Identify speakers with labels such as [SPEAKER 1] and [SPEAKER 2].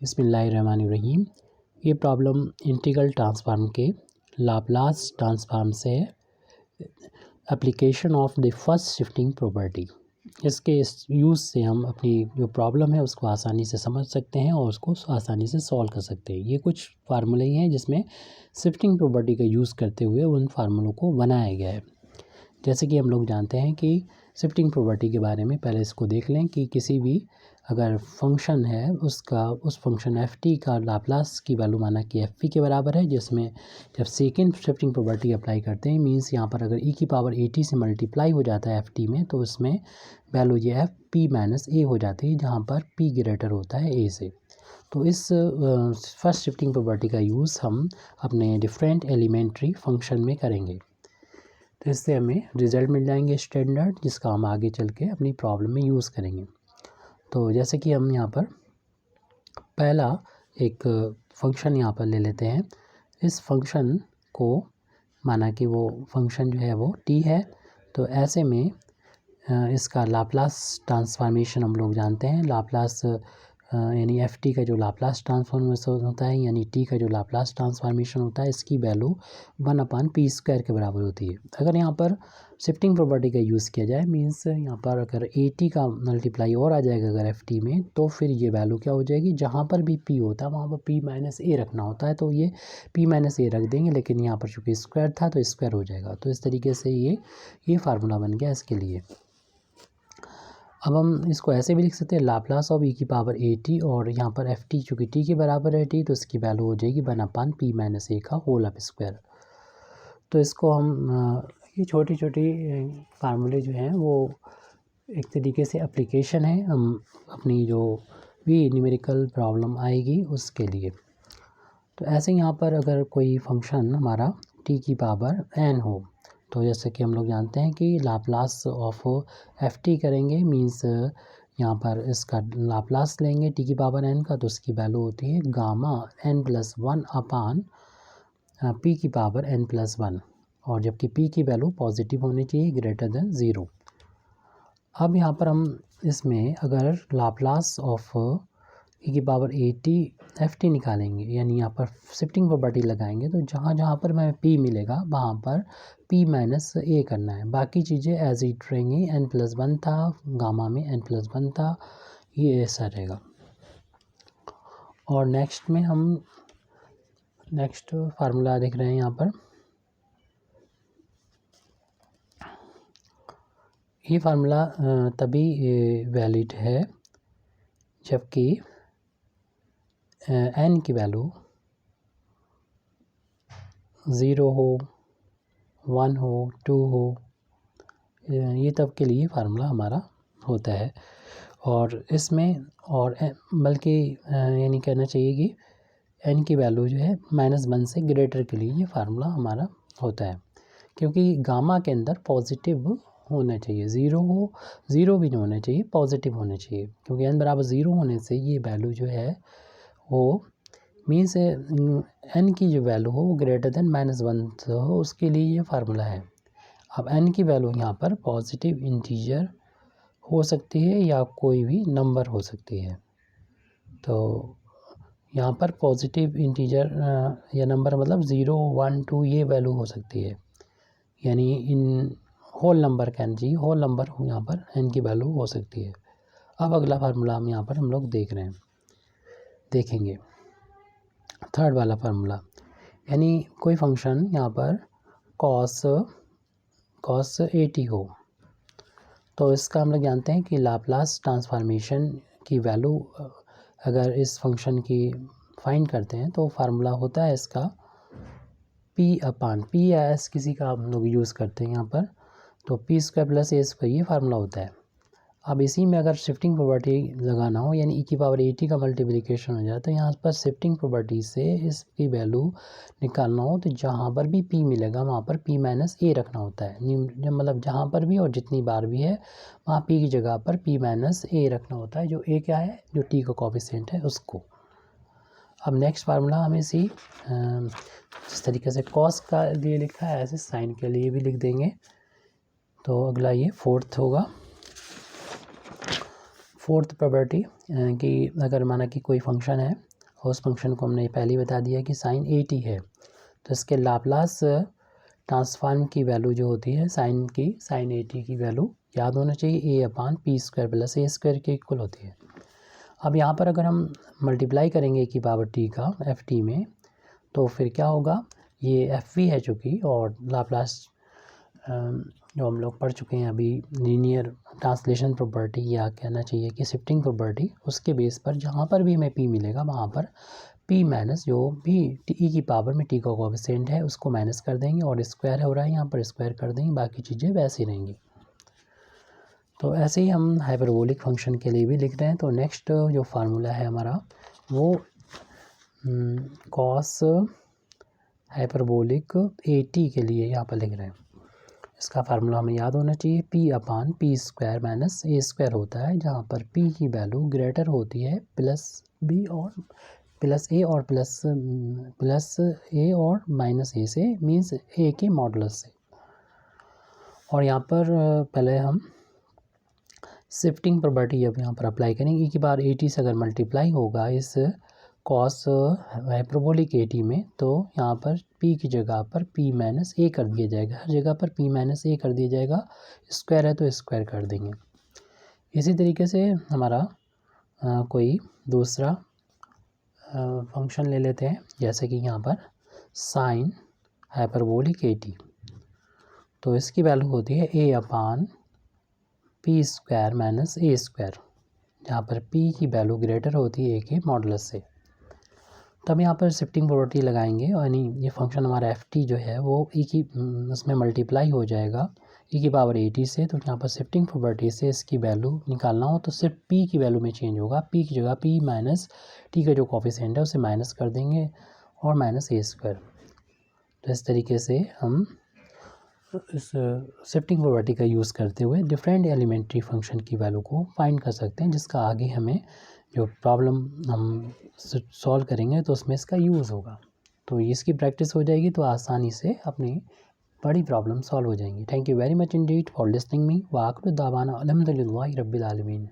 [SPEAKER 1] बिस्मिल्लाहिर्रहमानिर्रहीम। ये problem integral transform के लाप्लास ट्रांसफॉर्म से application of the first shifting property. इसके यूज़ से हम अपनी जो प्रॉब्लम है उसको आसानी से समझ सकते हैं और उसको आसानी से सॉल्व कर सकते हैं। ये कुछ फार्मूले ही हैं जिसमें शिफ्टिंग प्रॉपर्टी का यूज़ करते हुए उन फार्मूलों को बनाया गया है। जैसे कि हम लोग जानते हैं कि शिफ्टिंग प्रॉपर्टी के बारे में पहले इसको देख लें कि किसी भी अगर फंक्शन है उस फंक्शन एफ टी का लाप्लास की वैल्यू माना कि एफ पी के बराबर है, जिसमें जब सेकेंड शिफ्टिंग प्रॉपर्टी अप्लाई करते हैं मींस यहाँ पर अगर ई की पावर ए टी से मल्टीप्लाई हो जाता है एफ टी में तो उसमें वैल्यू ये एफ पी माइनस ए हो जाती है, जहाँ पर पी ग्रेटर होता है ए से। तो इस फर्स्ट शिफ्टिंग प्रॉपर्टी का यूज़ हम अपने डिफरेंट एलिमेंट्री फंक्शन में करेंगे, तो इससे हमें रिज़ल्ट मिल जाएंगे स्टैंडर्ड, जिसका हम आगे चल के अपनी प्रॉब्लम में यूज़ करेंगे। तो जैसे कि हम यहाँ पर पहला एक फंक्शन यहाँ पर ले लेते हैं। इस फंक्शन को माना कि वो फंक्शन जो है वो टी है, तो ऐसे में इसका लाप्लास ट्रांसफॉर्मेशन हम लोग जानते हैं। लाप्लास यानी एफ टी का जो लाप्लास ट्रांसफॉर्मेशन होता है यानी टी का जो लाप्लास ट्रांसफॉर्मेशन होता है, इसकी वैल्यू 1/p² के बराबर होती है। अगर यहाँ पर शिफ्टिंग प्रॉपर्टी का यूज़ किया जाए मींस यहाँ पर अगर ए टी का मल्टीप्लाई और आ जाएगा अगर एफ टी में, तो फिर ये वैल्यू क्या हो जाएगी, जहाँ पर भी पी होता है वहाँ पर पी माइनस ए रखना होता है, तो ये पी माइनस ए रख देंगे, लेकिन यहाँ पर चूँकि स्क्वायर था तो स्क्वायर हो जाएगा। तो इस तरीके से ये फार्मूला बन गया इसके लिए। अब हम इसको ऐसे भी लिख सकते हैं लाप्लास ऑफ ई की पावर ए टी, और यहाँ पर एफ टी चूँकि टी के बराबर है टी, तो इसकी वैल्यू हो जाएगी 1/p माइनस ए का होल अप स्क्वायर। तो इसको हम ये छोटी छोटी फार्मूले जो हैं वो एक तरीके से एप्लीकेशन है हम अपनी जो भी न्यूमेरिकल प्रॉब्लम आएगी उसके लिए। तो ऐसे यहाँ पर अगर कोई फंक्शन हमारा टी की पावर n हो, तो जैसे कि हम लोग जानते हैं कि लाप्लास ऑफ एफ टी करेंगे मींस यहाँ पर इसका लाप्लास लेंगे टी की पावर n का, तो उसकी वैल्यू होती है गामा n+1 पी की पावर n+1, और जबकि p की वैल्यू पॉजिटिव होनी चाहिए ग्रेटर देन 0। अब यहाँ पर हम इसमें अगर लाप्लास ऑफ ई की power A T F T निकालेंगे यानी यहाँ पर शिफ्टिंग प्रॉपर्टी लगाएंगे, तो जहाँ जहाँ पर हमें p मिलेगा वहाँ पर p माइनस ए करना है, बाकी चीज़ें एज इट रहेंगी। n+1 था, गामा में n+1 था, ये ऐसा रहेगा। और नेक्स्ट में हम नेक्स्ट फार्मूला देख रहे हैं यहाँ पर। ये फार्मूला तभी वैलिड है जबकि n की वैल्यू 0 हो, 1 हो, 2 हो, ये तब के लिए फार्मूला हमारा होता है। और इसमें और बल्कि यानी कहना चाहिए कि n की वैल्यू जो है -1 से ग्रेटर के लिए ये फार्मूला हमारा होता है, क्योंकि गामा के अंदर पॉजिटिव होना चाहिए, 0 हो, 0 भी नहीं होना चाहिए, पॉजिटिव होना चाहिए, क्योंकि n बराबर 0 होने से ये वैल्यू जो है वो मीन्स n की जो वैल्यू हो वो ग्रेटर देन -1 हो, उसके लिए ये फार्मूला है। अब n की वैल्यू यहाँ पर पॉजिटिव इंटीजर हो सकती है या कोई भी नंबर हो सकती है। तो यहाँ पर पॉजिटिव इंटीजर या नंबर मतलब 0, 1, 2 ये वैल्यू हो सकती है, यानी इन होल नंबर कैन जी होल नंबर यहाँ पर n की वैल्यू हो सकती है। अब अगला फार्मूला हम यहाँ पर हम लोग देखेंगे थर्ड वाला फार्मूला, यानी कोई फंक्शन यहाँ पर कॉस ए टी हो, तो इसका हम लोग जानते हैं कि लाप्लास ट्रांसफॉर्मेशन की वैल्यू अगर इस फंक्शन की फाइंड करते हैं तो फार्मूला होता है इसका p या s किसी का हम लोग यूज़ करते हैं यहाँ पर, तो p² + a², ये फार्मूला होता है। अब इसी में अगर शिफ्टिंग प्रॉपर्टी लगाना हो यानी ई की पावर ए टी का मल्टीप्लिकेशन हो जाए, तो यहाँ पर शिफ्टिंग प्रॉपर्टी से इसकी वैल्यू निकालना हो तो जहाँ पर भी p मिलेगा वहाँ पर p माइनस ए रखना होता है, मतलब जहाँ पर भी और जितनी बार भी है वहाँ p की जगह पर p माइनस ए रखना होता है, जो a क्या है, जो t का कोफिशिएंट है उसको। अब नेक्स्ट फार्मूला हमें जिस तरीके से कॉस का लिए लिखा है ऐसे साइन के लिए भी लिख देंगे। तो अगला ये फोर्थ होगा। फोर्थ प्रॉपर्टी कि अगर माना कि कोई फंक्शन है और उस फंक्शन को हमने पहले ही बता दिया कि साइन AT है, तो इसके लाप्लास ट्रांसफॉर्म की वैल्यू जो होती है साइन AT की वैल्यू याद होना चाहिए A/P² + A² के इक्वल होती है। अब यहाँ पर अगर हम मल्टीप्लाई करेंगे A⁻T का FT में, तो फिर क्या होगा, ये FV है चूँकि, और लाप्लास जो हम लोग पढ़ चुके हैं अभी लीनियर ट्रांसलेशन प्रॉपर्टी, या कहना चाहिए कि शिफ्टिंग प्रॉपर्टी, उसके बेस पर जहाँ पर भी हमें P मिलेगा वहाँ पर P माइनस जो भी e की पावर में T का कोएफिशिएंट है उसको माइनस कर देंगे, और स्क्वायर हो रहा है यहाँ पर स्क्वायर कर देंगे, बाकी चीज़ें वैसे ही रहेंगी। तो ऐसे ही हम हाइपरबोलिक फंक्शन के लिए भी लिख रहे हैं। तो नेक्स्ट जो फार्मूला है हमारा वो कॉस हाइपरबोलिक AT के लिए यहाँ पर लिख रहे हैं। इसका फार्मूला हमें याद होना चाहिए, P/P² - A² होता है, जहाँ पर P की वैल्यू ग्रेटर होती है +B और +A और +A और -A से, मीन्स A के मॉडुलस से। और यहाँ पर पहले हम शिफ्टिंग प्रॉपर्टी अब यहाँ पर अप्लाई करेंगे। E⁻AT से अगर मल्टीप्लाई होगा इस कॉस हाइपरबोलिक AT में, तो यहाँ पर P की जगह पर P - A कर दिया जाएगा, हर जगह पर P - A कर दिया जाएगा, स्क्वायर है तो स्क्वायर कर देंगे। इसी तरीके से हमारा कोई दूसरा फंक्शन ले लेते हैं, जैसे कि यहाँ पर साइन हाइपरबोलिक AT, तो इसकी वैल्यू होती है A/P² - A², जहाँ पर P की वैल्यू ग्रेटर होती है A के मॉडुलस से। तब यहाँ पर शिफ्टिंग प्रॉपर्टी लगाएंगे, यानी ये फंक्शन हमारा FT जो है वो उसमें मल्टीप्लाई हो जाएगा E⁻AT से। तो यहाँ पर शिफ्टिंग प्रॉपर्टी से इसकी वैल्यू निकालना हो तो सिर्फ P की वैल्यू में चेंज होगा, P की जगह P माइनस T का जो कोएफिशिएंट है उसे माइनस कर देंगे और -A²। तो इस तरीके से हम इस शिफ्टिंग प्रॉपर्टी का यूज़ करते हुए डिफरेंट एलिमेंट्री फंक्शन की वैल्यू को फाइंड कर सकते हैं, जिसका आगे हमें जो प्रॉब्लम हम सॉल्व करेंगे तो उसमें इसका यूज़ होगा। तो इसकी प्रैक्टिस हो जाएगी तो आसानी से अपनी बड़ी प्रॉब्लम सॉल्व हो जाएंगी। Thank you very much Indeed for listening me. व आखिर दावाना अल्हम्दुलिल्लाहि रब्बिल आलमीन।